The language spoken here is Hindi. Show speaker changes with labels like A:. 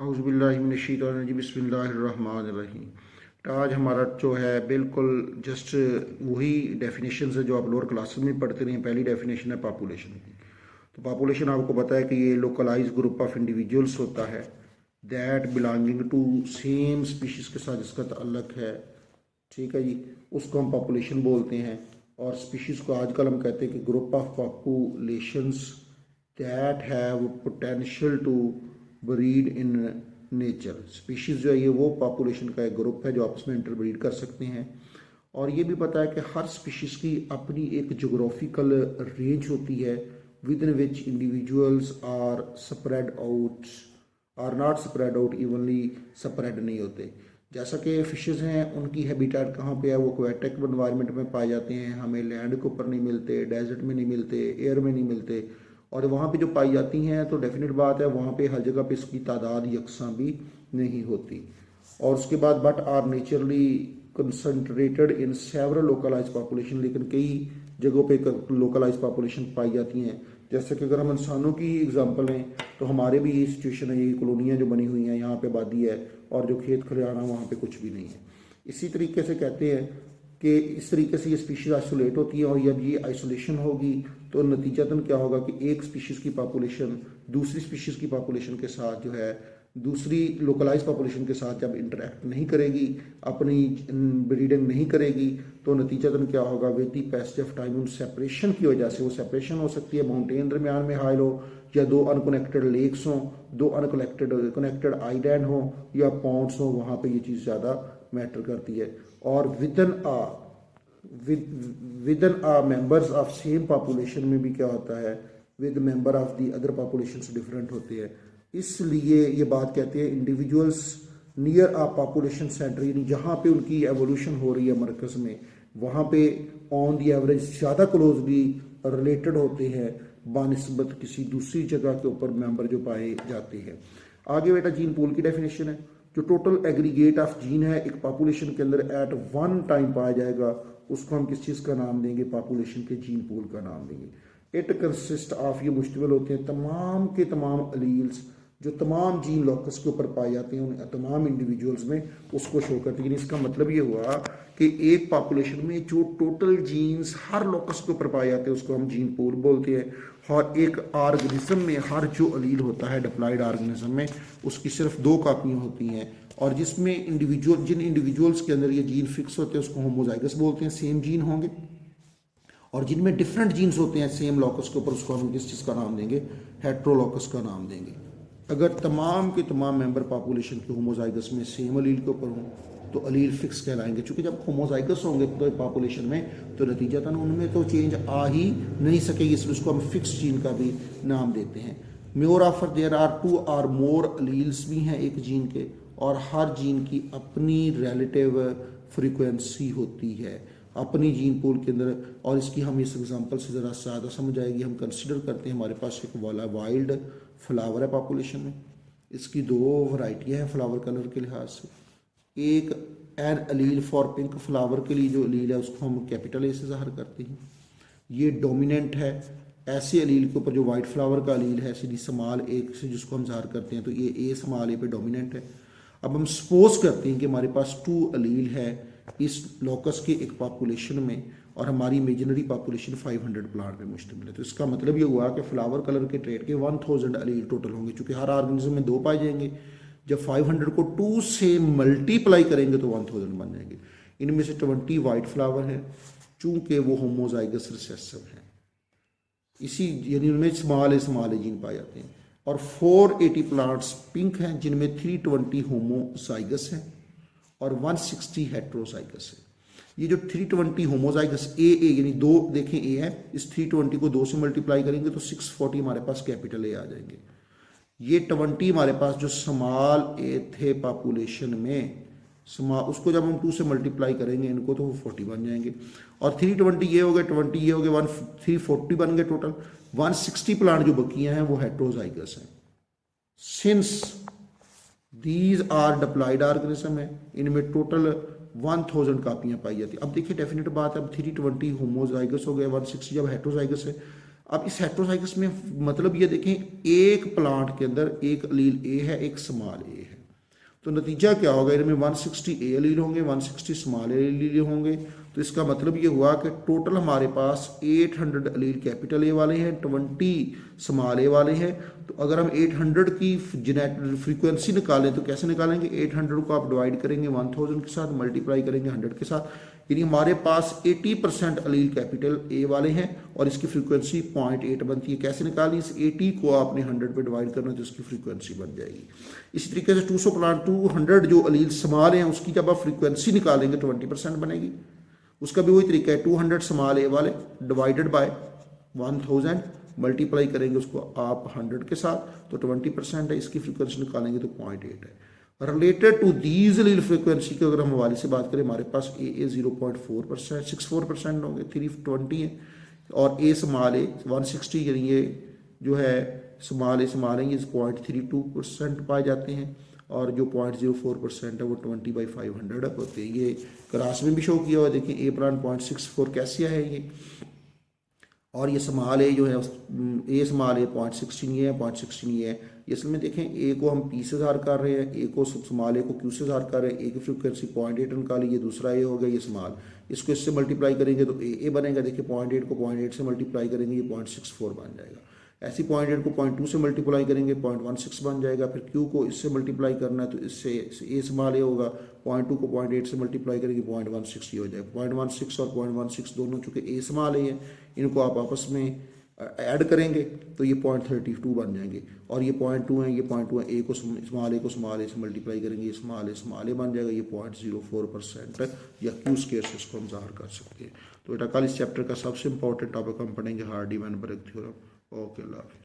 A: औज़ुबिल्लाहि बिस्मिल्लाहिर्रहमानिर्रहीम। तो आज हमारा जो है बिल्कुल जस्ट वही डेफिनेशन है जो आप लोअर क्लासेस में पढ़ते रहे। पहली डेफिनेशन है पॉपुलेशन की। तो पॉपुलेशन आपको पता है कि ये लोकलाइज ग्रुप ऑफ इंडिविजुअल्स होता है that belonging to same species के साथ जिसका ताल्लुक है, ठीक है जी, उसको हम पॉपुलेशन बोलते हैं। और स्पीशीज़ को आजकल हम कहते हैं कि group of populations that have potential to breed in nature. Species जो है ये वो पॉपुलेशन का एक ग्रुप है जो आपस में इंटरब्रीड कर सकते हैं। और ये भी पता है कि हर स्पीशीज़ की अपनी एक जोग्राफिकल रेंज होती है within which individuals are spread out are not spread out evenly, spread नहीं होते। जैसा कि फिशेज़ हैं उनकी हैबिटेट कहाँ पे है, वो एक्वेटिक एनवायरनमेंट में पाए जाते हैं। हमें लैंड के ऊपर नहीं मिलते, डेजर्ट में नहीं मिलते, एयर में नहीं मिलते। और वहाँ पे जो पाई जाती हैं तो डेफिनेट बात है वहाँ पे हर जगह पे इसकी तादाद यकसां भी नहीं होती। और उसके बाद but are naturally concentrated in several localize population, लेकिन कई जगहों पे लोकलाइज पॉपुलेशन पाई जाती हैं। जैसे कि अगर हम इंसानों की एग्जांपल लें तो हमारे भी ये सिचुएशन है, ये कॉलोनियाँ जो बनी हुई हैं, यहाँ पे आबादी है और जो खेत खलिहान वहाँ पे कुछ भी नहीं है। इसी तरीके से कहते हैं कि इस तरीके से ये स्पीशीज़ आइसोलेट होती है। और जब ये आइसोलेशन होगी तो नतीजतन क्या होगा कि एक स्पीशीज़ की पॉपुलेशन दूसरी स्पीशीज़ की पॉपुलेशन के साथ जो है दूसरी लोकलाइज पॉपुलेशन के साथ जब इंटरेक्ट नहीं करेगी, अपनी ब्रीडिंग नहीं करेगी, तो नतीजतन क्या होगा, with the passage of time उन सेपरेशन की वजह से वो सेपरेशन हो सकती है, माउंटेन दरमियान में हाइल हो, या दो अनकनेक्टेड लेक्स हों, दो कनेक्टेड आइलैंड हो, या पॉन्ड्स हो, वहाँ पे ये चीज़ ज़्यादा मैटर करती है। और within a members of same population में भी क्या होता है, with member of the other population different होते हैं। इसलिए ये बात कहते हैं individuals near a population centre, यानी जहाँ पे उनकी एवोल्यूशन हो रही है मरकज़ में, वहाँ पे ऑन दी एवरेज ज़्यादा क्लोजली रिलेटेड होते हैं बानिस्बत किसी दूसरी जगह के ऊपर मेंबर जो पाए जाते हैं। आगे बेटा जीन पूल की डेफिनेशन है, जो टोटल एग्रीगेट ऑफ जीन है एक पॉपुलेशन के अंदर एट वन टाइम पाया जाएगा, उसको हम किस चीज़ का नाम देंगे, पॉपुलेशन के जीन पूल का नाम देंगे। इट कंसिस्ट ऑफ, ये मुश्तमिल होते हैं तमाम के तमाम अलील्स जो तमाम जीन लॉकस के ऊपर पाए जाते हैं उन तमाम इंडिविजुअल्स में, उसको शो करते हैं। इसका मतलब ये हुआ कि एक पॉपुलेशन में जो टोटल जीन्स हर लॉकस के ऊपर पाए जाते हैं उसको हम जीन पूल बोलते हैं। और एक ऑर्गेनिज्म में हर जो अलील होता है डिप्लॉयड ऑर्गेनिज्म में, उसकी सिर्फ 2 कापियाँ होती हैं। और जिसमें जिन इंडिविजुअल्स के अंदर ये जीन फिक्स होते हैं उसको होमोजाइगस बोलते हैं, सेम जीन होंगे। और जिनमें डिफरेंट जीन्स होते हैं सेम लॉकस के ऊपर, उसको हम किस चीज़ का नाम देंगे, हेट्रोलॉकस का नाम देंगे। अगर तमाम के तमाम मेंबर पॉपुलेशन के होमोजाइगस में सेम अलील के ऊपर हों तो अलील फिक्स कहलाएंगे। क्योंकि जब होमोजाइगस होंगे तो पॉपुलेशन में तो नतीजतन उनमें तो चेंज आ ही नहीं सकेगी, इसलिए उसको हम फिक्स जीन का भी नाम देते हैं। मोर ऑफर देयर आर 2 और मोर अलील्स भी हैं एक जीन के, और हर जीन की अपनी रिलेटिव फ्रीक्वेंसी होती है अपनी जीन पूल के अंदर। और इसकी हम इस एग्जांपल से ज़रा ज़्यादा समझ आएगी। हम कंसिडर करते हैं हमारे पास एक वाला वाइल्ड फ्लावर है पॉपुलेशन में, इसकी 2 वैरायटियाँ हैं फ्लावर कलर के लिहाज से। एक N Aleel for pink flower के लिए जो अलील है उसको हम कैपिटल ए से ज़ाहिर करते हैं, ये डोमिनेंट है। ऐसे अलील के ऊपर जो वाइट फ्लावर का अलील है सीधी स्मॉल ए से जिसको हम ज़ाहिर करते हैं, तो ये ए स्मॉल ए पे डोमिनेंट है। अब हम सपोज करते हैं कि हमारे पास 2 अलील है इस लॉकस के एक पॉपुलेशन में, और हमारी इमेजिनरी पॉपुलेशन 500 प्लांट पे मुश्तमिल है। तो इसका मतलब ये हुआ कि फ्लावर कलर के ट्रेड के 1000 अलील टोटल होंगे, चूँकि हर ऑर्गेनिज्म में 2 पाए जाएंगे। जब 500 को 2 से मल्टीप्लाई करेंगे तो 1000 बन जाएंगे। इनमें से 20 वाइट फ्लावर है चूँकि वो होमोजाइगस रिसेसिव है, इसी यानी उनमें स्मॉल ए जीन पाए जाते हैं। और 480 प्लांट्स पिंक हैं जिनमें 320 होमोजाइगस हैं और 160 हेट्रोजाइगस है। ये जो 320 होमोजाइगस ए यानी 2 देखें ए है, इस 320 को 2 से मल्टीप्लाई करेंगे तो 640 हमारे पास कैपिटल ए आ जाएंगे। ये 20 हमारे पास जो स्मॉल ए थे पॉपुलेशन में, उसको जब हम 2 से मल्टीप्लाई करेंगे इनको तो वो 40 बन जाएंगे। और 320 ये हो गए, 20 ये हो गए, 340 बन गए टोटल। 160 प्लांट जो बकियां हैं वो हेट्रोजाइगस हैं। Since these are diploid organism है, इनमें टोटल 1000 कापियाँ पाई जाती है। अब देखिए डेफिनेट बात है, अब 320 होमोजाइगस हो गए, 160 जब हेट्रोजाइगस है। अब इस हेट्रोजाइगस में मतलब ये देखें, एक प्लांट के अंदर एक अलील ए है, एक स्मॉल ए है, तो नतीजा क्या होगा, इनमें 160 ए अलील होंगे, 160 स्मॉल ए अलील होंगे। तो इसका मतलब ये हुआ कि टोटल हमारे पास 800 अलील कैपिटल ए वाले हैं, 20 स्मॉल ए वाले हैं। तो अगर हम 800 की फ्रीक्वेंसी निकालें तो कैसे निकालेंगे, 800 को आप डिवाइड करेंगे 1000 के साथ, मल्टीप्लाई करेंगे 100 के साथ, यानी हमारे पास 80% अलील कैपिटल ए वाले हैं और इसकी फ्रीक्वेंसी 0.8 बनती है। कैसे निकालें, इस 80 को आपने 100 पे डिवाइड करना है तो इसकी फ्रीक्वेंसी बन जाएगी। इसी तरीके से 200 जो अलील स्मॉल हैं उसकी जब आप फ्रीक्वेंसी निकालेंगे 20% बनेगी। उसका भी वही तरीका है, 200 स्मॉल ए वाले डिवाइडेड बाय 1000, मल्टीप्लाई करेंगे उसको आप 100 के साथ तो 20% है, इसकी फ्रीक्वेंसी निकालेंगे तो 0.8 है। Related to these Aleel frequency की अगर हम हवाले से बात करें, हमारे पास ए 0.4%, 64% होंगे, 320 है, और ए स्मॉल ए 160, यानी ये जो है स्मॉल है ये 0.32% पाए जाते हैं, और जो 0.04% है वो 20/500 होते हैं। ये क्रास में भी शो किया हुआ है, देखिए ए प्लांट 0.64 कैसिया है ये, और ये स्मॉल ए जो है ए स्मॉल ए 0.16 ये है, 0.16 ये है। इसमें देखें ए को हम पी से ज़ार कर रहे हैं, ए को स्मॉल ए को क्यू से ज़ार कर रहे हैं, ए की फ्रीक्वेंसी 0.8 निकाली, ये दूसरा ए हो गया, ये स्मॉल, इसको इससे मल्टीप्लाई करेंगे तो ए बनेगा, देखिए 0.8 को 0.8 से मल्टीप्लाई करेंगे ये 0.64 बन जाएगा। ऐसी 0.8 को 0.2 से मल्टीप्लाई करेंगे 0.16 बन जाएगा। फिर क्यू को इससे मल्टीप्लाई करना है तो इससे ए स्मॉल ए होगा, 0.2 को 0.8 से मल्टीप्लाई करेंगे 0.16 हो जाएगा। 0.16 और 0.16 दोनों चूँकि ए स्मॉल ए है, इनको आप आपस में ऐड करेंगे तो ये 0.32 बन जाएंगे, और ये 0.2 है, ये 0.2 है, ए को स्मॉल ए से मल्टीप्लाई करेंगे, ये स्मॉल ए बन जाएगा, ये 0.04% या क्यू स्क्वायर से इसको हम ज़ाहिर कर सकते हैं। तो बेटा कल इस चैप्टर का सबसे इंपॉर्टेंट टॉपिक हम पढ़ेंगे हार्डी-वैनबर्ग थ्योरम। ओके, अल्लाह हाफ़िज़।